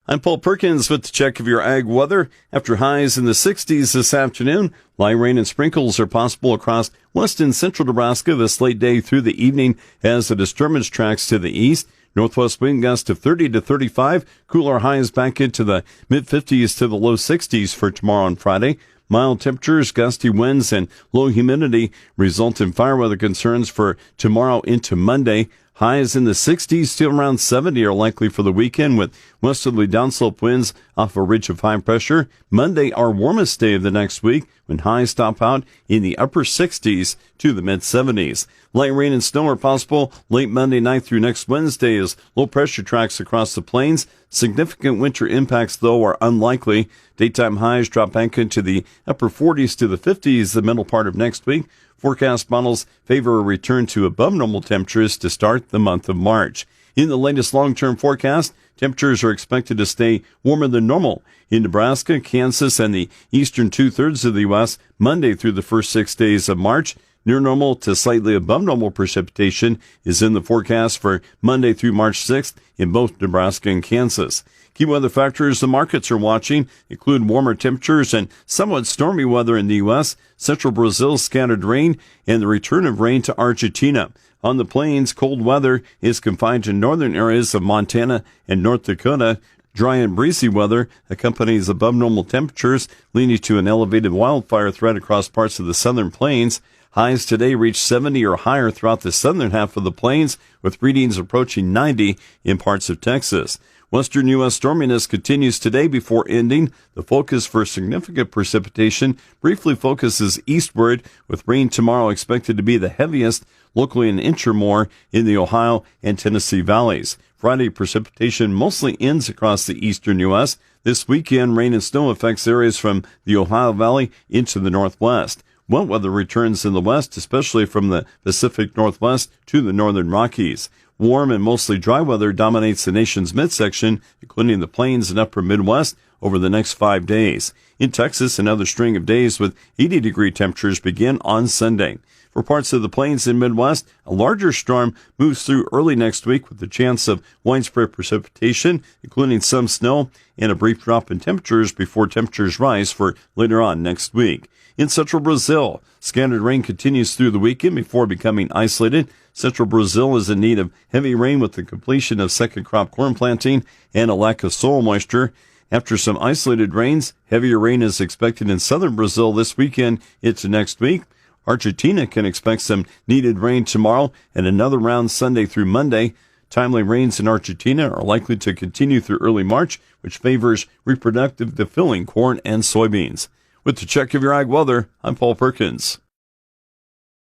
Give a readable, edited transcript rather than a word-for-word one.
I'm Paul Perkins with the check of your ag weather. After highs in the 60s this afternoon, light rain and sprinkles are possible across west and central Nebraska this late day through the evening as the disturbance tracks to the east. Northwest wind gusts of 30 to 35. Cooler highs back into the mid-50s to the low 60s for tomorrow and Friday. Mild temperatures, gusty winds, and low humidity result in fire weather concerns for tomorrow into Monday. Highs in the 60s to around 70 are likely for the weekend with westerly downslope winds off a ridge of high pressure. Monday, our warmest day of the next week, when highs top out in the upper 60s to the mid-70s. Light rain and snow are possible late Monday night through next Wednesday as low pressure tracks across the plains. Significant winter impacts, though, are unlikely. Daytime highs drop back into the upper 40s to the 50s the middle part of next week. Forecast models favor a return to above normal temperatures to start the month of March. In the latest long-term forecast, temperatures are expected to stay warmer than normal in Nebraska, Kansas, and the eastern two-thirds of the U.S. Monday through the first 6 days of March. Near normal to slightly above normal precipitation is in the forecast for Monday through March 6th in both Nebraska and Kansas. Key weather factors the markets are watching include warmer temperatures and somewhat stormy weather in the U.S., central Brazil's scattered rain, and the return of rain to Argentina. On the plains, cold weather is confined to northern areas of Montana and North Dakota. Dry and breezy weather accompanies above normal temperatures, leading to an elevated wildfire threat across parts of the southern plains. Highs today reach 70 or higher throughout the southern half of the plains, with readings approaching 90 in parts of Texas. Western U.S. storminess continues today before ending. The focus for significant precipitation briefly focuses eastward, with rain tomorrow expected to be the heaviest, locally an inch or more in the Ohio and Tennessee valleys. Friday, precipitation mostly ends across the eastern U.S. This weekend, rain and snow affects areas from the Ohio Valley into the northwest. Wet weather returns in the west, especially from the Pacific Northwest to the northern Rockies. Warm and mostly dry weather dominates the nation's midsection, including the plains and upper Midwest, over the next 5 days. In Texas, another string of days with 80-degree temperatures begin on Sunday. For parts of the plains and Midwest, a larger storm moves through early next week with the chance of widespread precipitation, including some snow and a brief drop in temperatures before temperatures rise for later on next week. In central Brazil, scattered rain continues through the weekend before becoming isolated. Central Brazil is in need of heavy rain with the completion of second crop corn planting and a lack of soil moisture. After some isolated rains, heavier rain is expected in southern Brazil this weekend into next week. Argentina can expect some needed rain tomorrow and another round Sunday through Monday. Timely rains in Argentina are likely to continue through early March, which favors reproductive defilling corn and soybeans. With the check of your ag weather, I'm Paul Perkins.